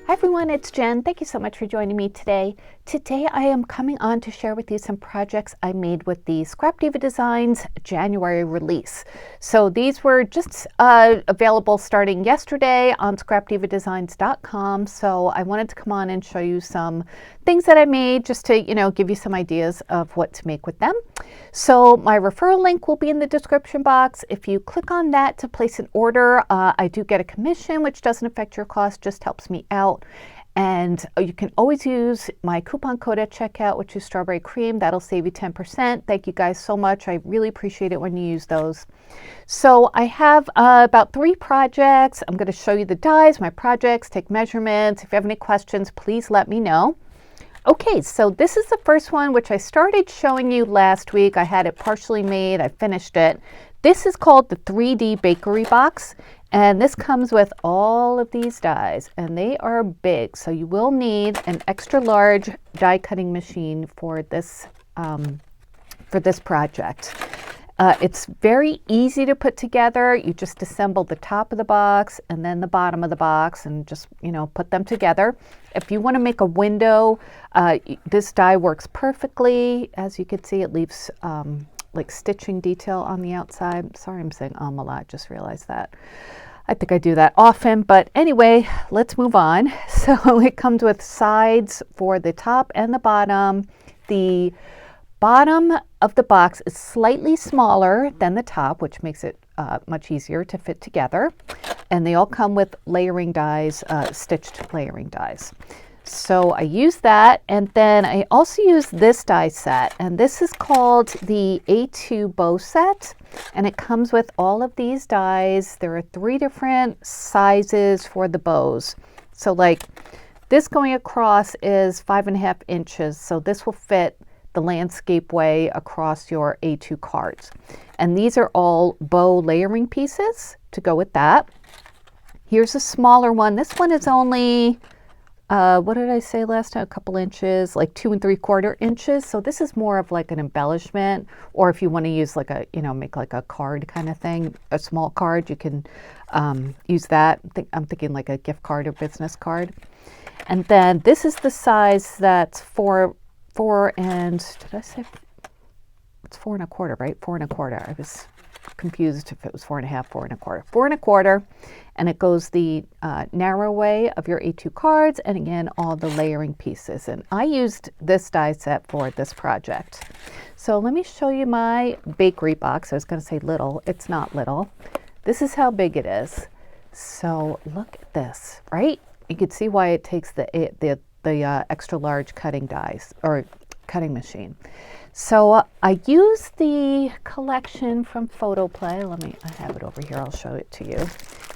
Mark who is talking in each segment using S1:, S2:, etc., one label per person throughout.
S1: Hi everyone, it's Jen. Thank you so much for joining me today. Today I am coming on to share with you some projects I made with the Scrap Diva Designs January release. So these were just available starting yesterday on scrapdivadesigns.com. So I wanted to come on and show you some things that I made just to, give you some ideas of what to make with them. So my referral link will be in the description box. If you click on that to place an order, I do get a commission, which doesn't affect your cost, just helps me out. And you can always use my coupon code at checkout, which is Strawberry Cream. That'll save you 10%. Thank you guys so much. I really appreciate it when you use those. So I have about 3 projects. I'm going to show you the dies, my projects, take measurements. If you have any questions, please let me know. Okay, so this is the first one, which I started showing you last week. I had it partially made. I finished it. This is called the 3D Bakery Box, and this comes with all of these dies, and they are big, so you will need an extra large die cutting machine for this project. It's very easy to put together. You just assemble the top of the box and then the bottom of the box and just, put them together. If you want to make a window, this die works perfectly. As you can see, it leaves like stitching detail on the outside. Sorry, I'm saying a lot, just realized that. I think I do that often, but anyway, let's move on. So it comes with sides for the top and the bottom. The bottom of the box is slightly smaller than the top, which makes it much easier to fit together. And they all come with layering dies, stitched layering dies. So I use that, and then I also use this die set, and this is called the A2 bow set, and it comes with all of these dies. There are 3 different sizes for the bows. So like this going across is 5.5 inches, so this will fit the landscape way across your A2 cards. And these are all bow layering pieces to go with that. Here's a smaller one. This one is only what did I say last time? A couple inches, like 2 3/4 inches. So this is more of like an embellishment, or if you want to use like a, make like a card kind of thing, a small card, you can use that. I'm thinking like a gift card or business card. And then this is the size that's 4 and, did I say, it's 4 1/4, right? 4 1/4. I was confused if it was 4 1/2, 4 1/4. 4 1/4, and it goes the narrow way of your A2 cards, and again, all the layering pieces. And I used this die set for this project. So let me show you my bakery box. I was going to say little. It's not little. This is how big it is. So look at this, right? You can see why it takes the extra large cutting dies or cutting machine. So I use the collection from Photoplay. I have it over here. I'll show it to you.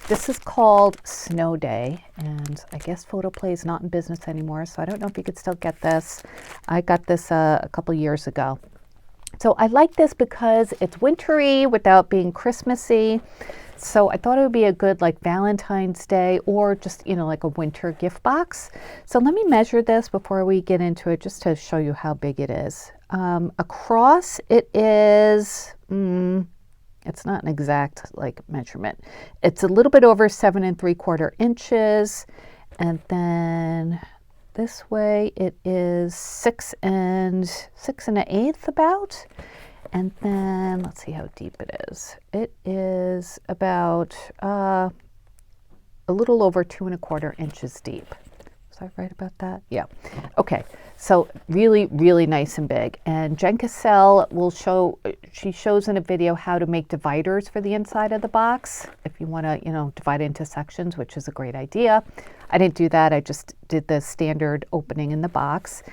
S1: This is called Snow Day, and I guess Photoplay is not in business anymore, so I don't know if you could still get this. I got this a couple years ago. So I like this because it's wintry without being Christmassy. So I thought it would be a good like Valentine's Day or just, like a winter gift box. So let me measure this before we get into it, just to show you how big it is. Across it is, it's not an exact like measurement. It's a little bit over 7 3/4 inches. And then this way it is 6 1/8 about. And then let's see how deep it is. It is about a little over 2 1/4 inches deep. Was I right about that? Yeah. Okay. So really, really nice and big. And Jen Cassell she shows in a video how to make dividers for the inside of the box if you want to, divide it into sections, which is a great idea. I didn't do that. I just did the standard opening in the box.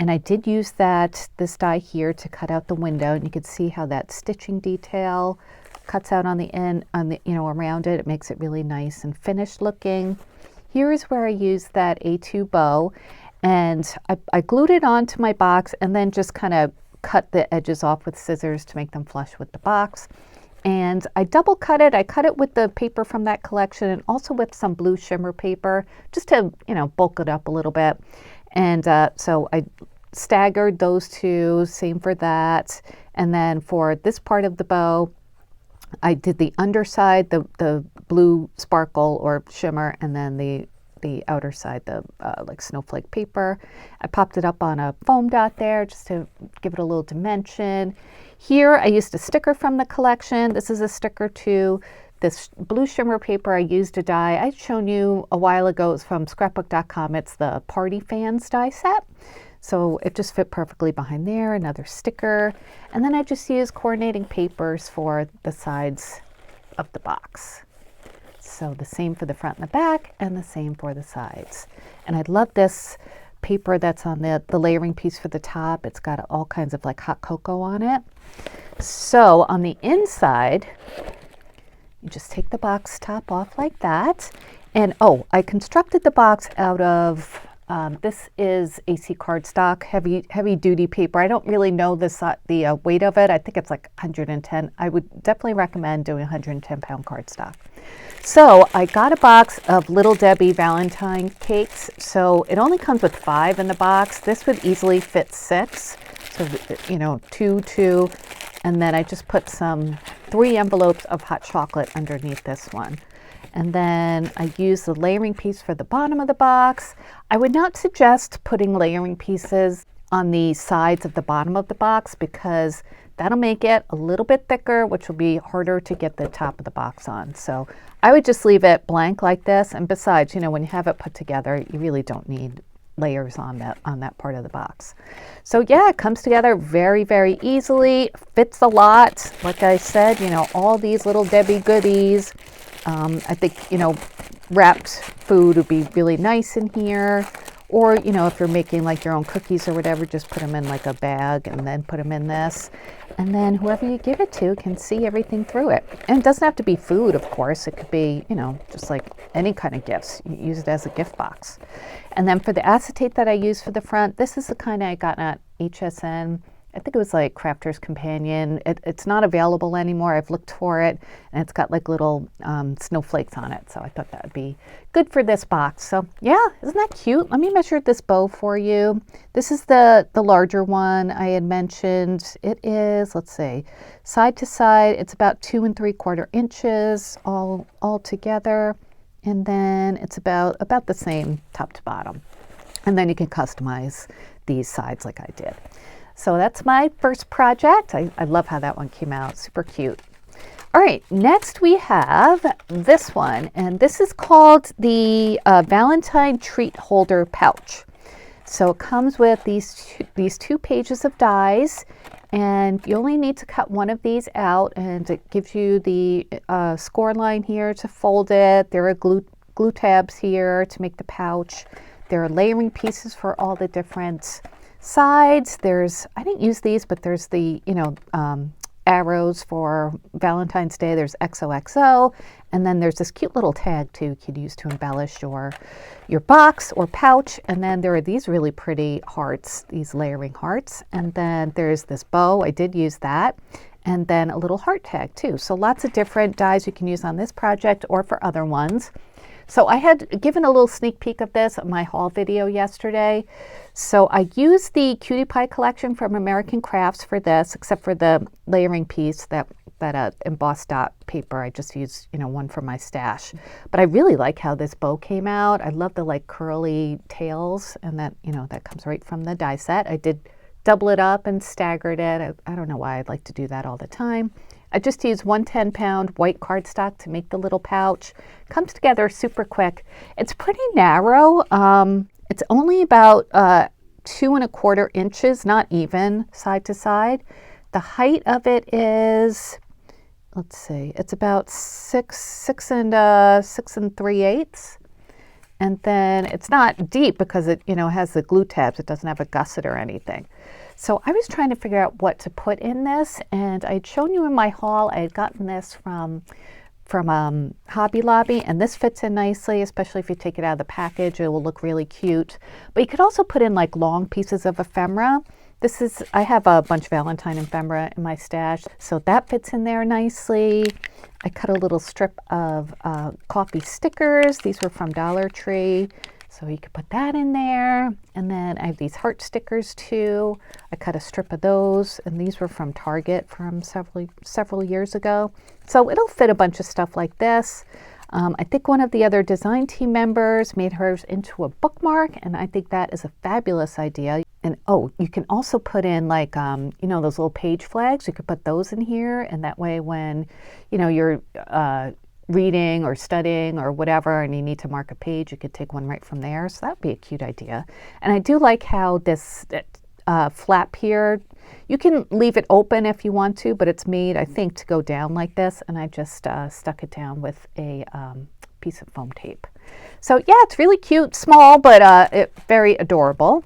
S1: And I did use this die here to cut out the window, and you can see how that stitching detail cuts out on the end, around it. It makes it really nice and finished looking. Here is where I used that A2 bow, and I glued it onto my box and then just kind of cut the edges off with scissors to make them flush with the box. And I double cut it. I cut it with the paper from that collection and also with some blue shimmer paper just to, bulk it up a little bit. And so I staggered those 2, same for that. And then for this part of the bow, I did the underside, the blue sparkle or shimmer, and then the the outer side, the like snowflake paper. I popped it up on a foam dot there just to give it a little dimension. Here I used a sticker from the collection. This is a sticker too. This blue shimmer paper I used to die. I'd shown you a while ago. It's from scrapbook.com. It's the Party Fans die set. So it just fit perfectly behind there. Another sticker. And then I just used coordinating papers for the sides of the box. So the same for the front and the back, and the same for the sides. And I love this paper that's on the layering piece for the top. It's got all kinds of like hot cocoa on it. So on the inside, you just take the box top off like that. And oh, I constructed the box out of, this is AC cardstock, heavy duty paper. I don't really know the weight of it. I think it's like 110. I would definitely recommend doing 110 pound cardstock. So I got a box of Little Debbie Valentine cakes. So it only comes with 5 in the box. This would easily fit 6. So, you know, 2, and then I just put 3 envelopes of hot chocolate underneath this one. And then I use the layering piece for the bottom of the box. I would not suggest putting layering pieces on the sides of the bottom of the box because that'll make it a little bit thicker, which will be harder to get the top of the box on. So I would just leave it blank like this. And besides, you know, when you have it put together, you really don't need layers on that part of the box. So yeah, it comes together very, very easily, fits a lot. Like I said, you know, all these Little Debbie goodies. I think, you know, wrapped food would be really nice in here. Or, you know, if you're making like your own cookies or whatever, just put them in like a bag and then put them in this. And then whoever you give it to can see everything through it. And it doesn't have to be food, of course. It could be, you know, just like any kind of gifts. You use it as a gift box. And then for the acetate that I use for the front, this is the kind I got at HSN. I think it was like Crafter's Companion. It's not available anymore. I've looked for it, and it's got like little snowflakes on it. So I thought that would be good for this box. So yeah, isn't that cute? Let me measure this bow for you. This is the larger one I had mentioned. It is, let's see, side to side, it's about 2 3/4 inches all together. And then it's about the same top to bottom. And then you can customize these sides like I did. So that's my first project. I love how that one came out, super cute. All right, next we have this one, and this is called the Valentine Treat Holder Pouch. So it comes with these two pages of dies, and you only need to cut one of these out, and it gives you the score line here to fold it. There are glue tabs here to make the pouch. There are layering pieces for all the different sides. I didn't use these, but there's the, you know, arrows for Valentine's Day. There's XOXO, and then there's this cute little tag too you could use to embellish your box or pouch. And then there are these really pretty hearts, these layering hearts. And then there's this bow. I did use that. And then a little heart tag too. So lots of different dies you can use on this project or for other ones. So I had given a little sneak peek of this in my haul video yesterday. So I used the Cutie Pie collection from American Crafts for this, except for the layering piece, that embossed dot paper. I just used, you know, one from my stash. But I really like how this bow came out. I love the like curly tails, and that, you know, that comes right from the die set. I did double it up and staggered it. I don't know why I'd like to do that all the time. I just used 110 pound white cardstock to make the little pouch. Comes together super quick. It's pretty narrow. It's only about 2 1/4 inches, not even side to side. The height of it is, let's see, it's about 6 3/8. And then it's not deep because it, you know, has the glue tabs. It doesn't have a gusset or anything. So I was trying to figure out what to put in this, and I'd shown you in my haul, I had gotten this from Hobby Lobby, and this fits in nicely, especially if you take it out of the package. It will look really cute. But you could also put in like long pieces of ephemera. I have a bunch of Valentine ephemera in my stash, so that fits in there nicely. I cut a little strip of coffee stickers. These were from Dollar Tree, so you could put that in there. And then I have these heart stickers too. I cut a strip of those, and these were from Target from several years ago. So it'll fit a bunch of stuff like this. I think one of the other design team members made hers into a bookmark, and I think that is a fabulous idea. And oh, you can also put in like, you know, those little page flags. You could put those in here, and that way when, you know, you're reading or studying or whatever and you need to mark a page, you could take one right from there. So that would be a cute idea. And I do like how this flap here, you can leave it open if you want to, but it's made, I think, to go down like this, and I just stuck it down with a piece of foam tape. So yeah, it's really cute, small, but very adorable.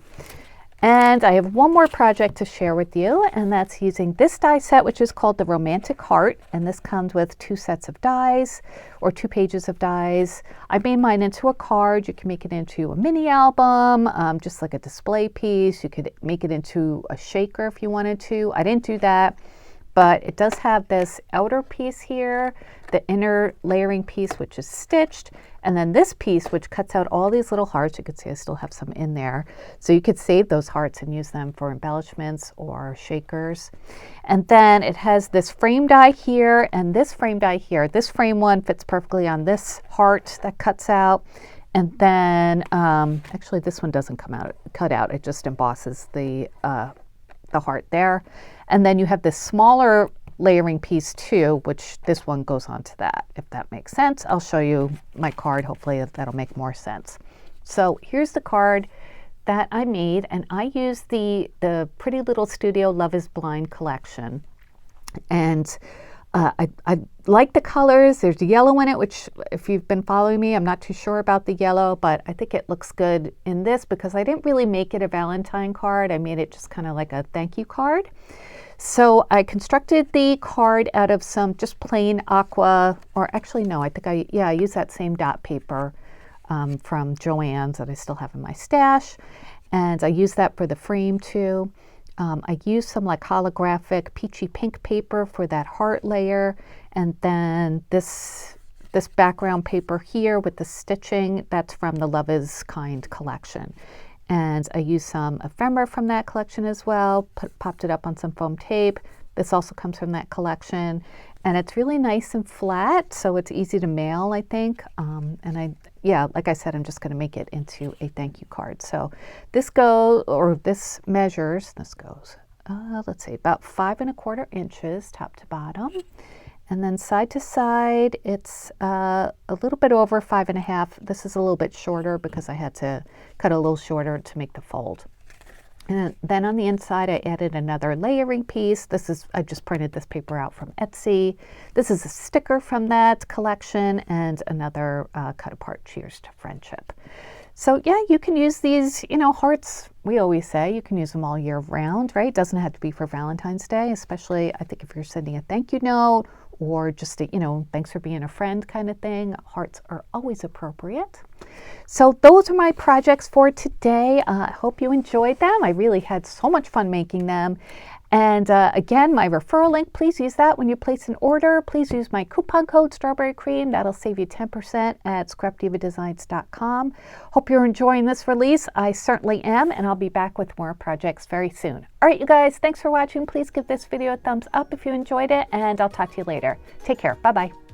S1: And I have one more project to share with you, and that's using this die set, which is called the Romantic Heart. And this comes with 2 sets of dies, or 2 pages of dies. I made mine into a card. You can make it into a mini album, just like a display piece. You could make it into a shaker if you wanted to. I didn't do that, but it does have this outer piece here, the inner layering piece, which is stitched, and then this piece, which cuts out all these little hearts. You can see I still have some in there. So you could save those hearts and use them for embellishments or shakers. And then it has this frame die here and this frame die here. This frame one fits perfectly on this heart that cuts out. And then, actually this one doesn't cut out. It just embosses the heart there. And then you have this smaller layering piece too, which this one goes on to that, if that makes sense. I'll show you my card. Hopefully that'll make more sense. So here's the card that I made, and I used the Pretty Little Studio Love is Blind collection. And I like the colors. There's yellow in it, which if you've been following me, I'm not too sure about the yellow, but I think it looks good in this because I didn't really make it a Valentine card. I made it just kind of like a thank you card. So I constructed the card out of some just plain aqua, or actually no, I think I used that same dot paper from Joann's that I still have in my stash. And I used that for the frame too. I used some like holographic peachy pink paper for that heart layer. And then this background paper here with the stitching, that's from the Love is Kind collection. And I used some ephemera from that collection as well, popped it up on some foam tape. This also comes from that collection. And it's really nice and flat, so it's easy to mail, I think. And like I said, I'm just gonna make it into a thank you card. So this measures, let's see, about 5 1/4 inches top to bottom. And then side to side, it's a little bit over 5 1/2. This is a little bit shorter because I had to cut a little shorter to make the fold. And then on the inside, I added another layering piece. I just printed this paper out from Etsy. This is a sticker from that collection and another cut apart Cheers to Friendship. So yeah, you can use these, hearts, we always say, you can use them all year round, right? It doesn't have to be for Valentine's Day, especially I think if you're sending a thank you note or just a, thanks for being a friend kind of thing. Hearts are always appropriate. So those are my projects for today. I hope you enjoyed them. I really had so much fun making them. And again, my referral link, please use that when you place an order. Please use my coupon code Strawberry Cream. That'll save you 10% at scrapdivadesigns.com. Hope you're enjoying this release. I certainly am, and I'll be back with more projects very soon. All right, you guys, thanks for watching. Please give this video a thumbs up if you enjoyed it, and I'll talk to you later. Take care. Bye-bye.